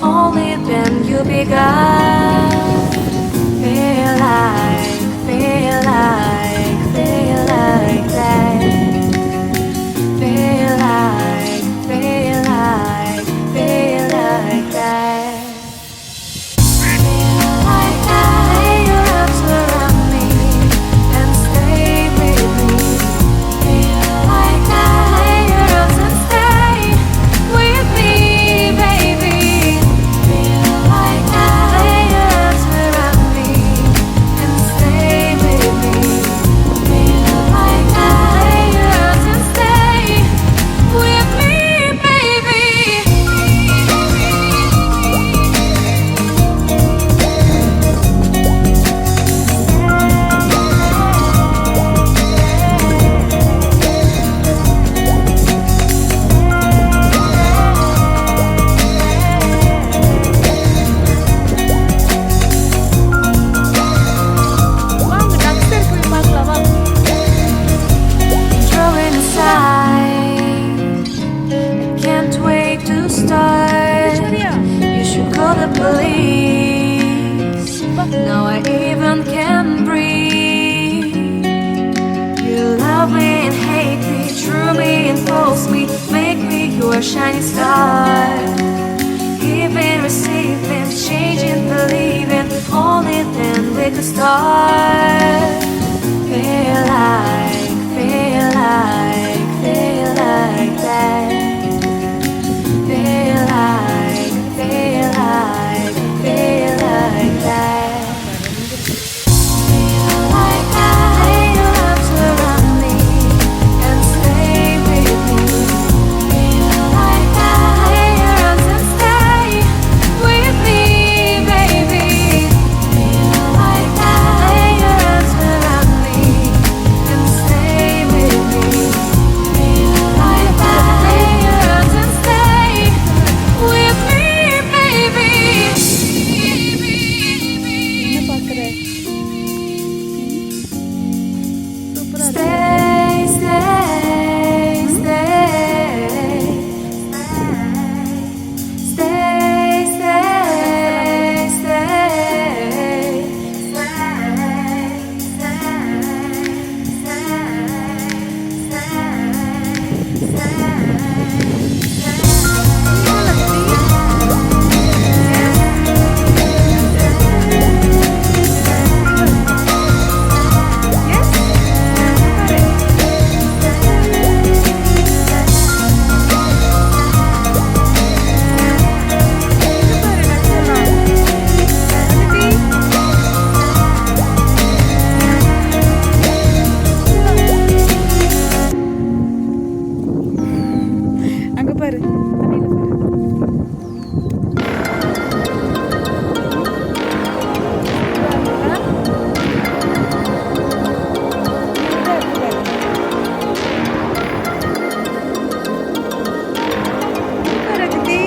only then you begun. Feel like, feel like, feel like that. Feel like, feel like, feel like that. Feel like that. Lay your arms around me and stay with me. Feel like that. Lay your arms and stay with me, baby. Feel like that. Lay your arms around me and stay with me. Feel like that. Lay your arms and stay with me, baby. வாங்க Tux இருக்கு போய் பார்க்கலாம் வா. Throwing aside, can't wait to start. Aishwarya You should call the police. Now I even can breathe. You love me and hate me, true me and false me, make me your shining star. Giving, receiving, changing, believing, only then we could start. Feel like, feel like, feel like that. Feel like, feel like, feel like that. Feel like that. Lay your arms around me and stay with me. Feel like that. Lay your arms and stay with me, baby. Feel like that. Lay your arms around me and stay with me. Feel like that. Lay your arms and stay with me, baby. என்ன பார்க்குற சூப்பரா இருக்கு. அங்க பாரு தண்ணியில பாரு. ஆ? இதா இருக்கு பாரு. சூப்பர் அஜிதி.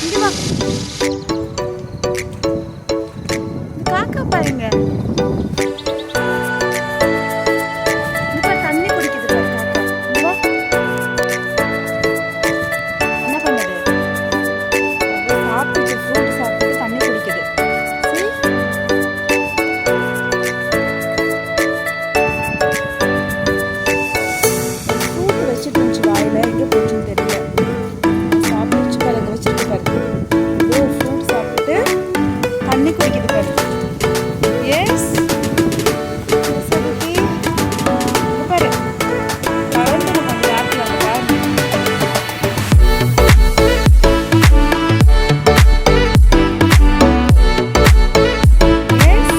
இங்க வா. இந்த காக்கா பாருங்க. இங்க பாரு, தண்ணி குடிக்குது பாரு காக்கா. இங்க வா. என்ன பண்ணுது? அது சாப்பிட்டு ஃப்ரூட் சாப்பிட்டு தண்ணி குடிக்குது. See? ஃப்ரூட் வச்சுட்டு இருந்துச்சு வாயில, எங்க போச்சுன்னு தெரியல. சாப்பிட்டு பாரு, அங்க வச்சிருக்கு பாரு. ஏதோ ஃப்ரூட் சாப்பிட்டு தண்ணி குடிக்குது பாரு. எஸ் பாரு, கலந்துடும் கொஞ்ச நேரத்துல அந்த பாரு. எஸ்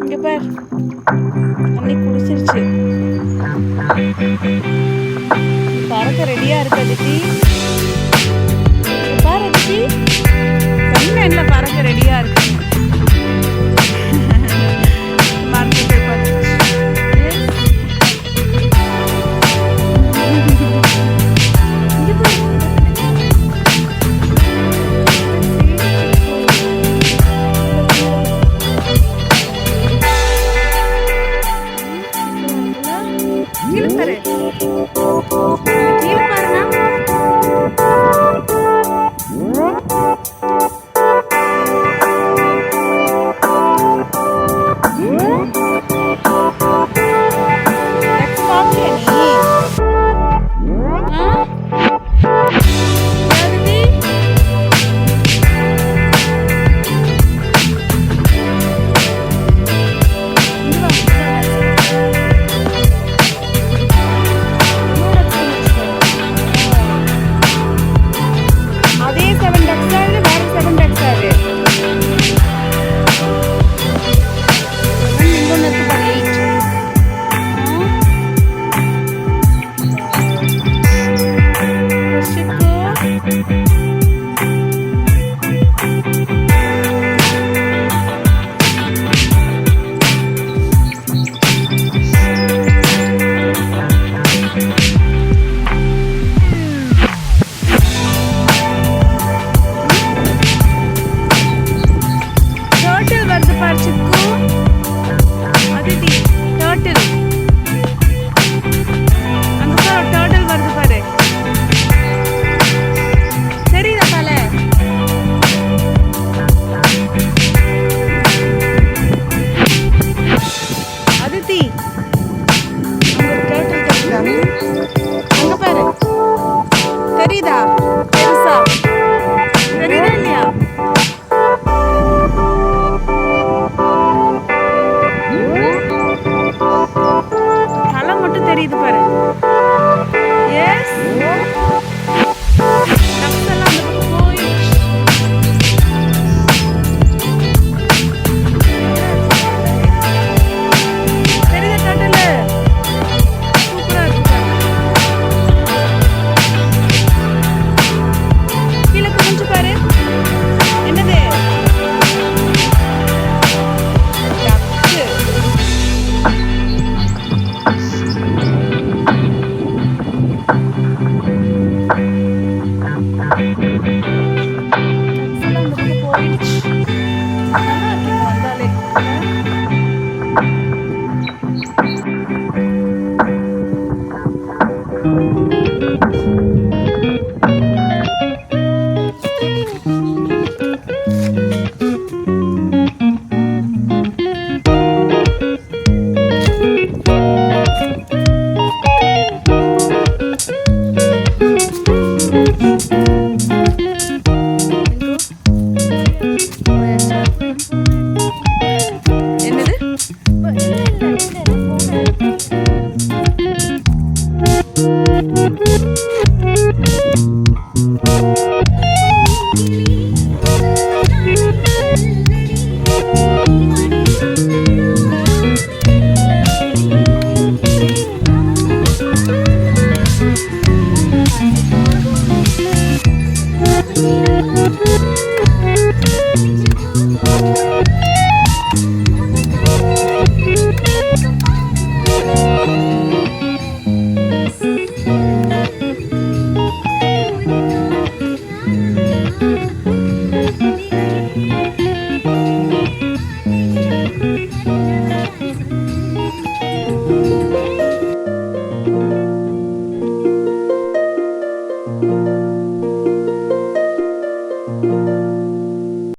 இங்க பார், தண்ணி குடிச்சிருச்சு. பறக்க ரெடியா இருக்கு அதித்தி.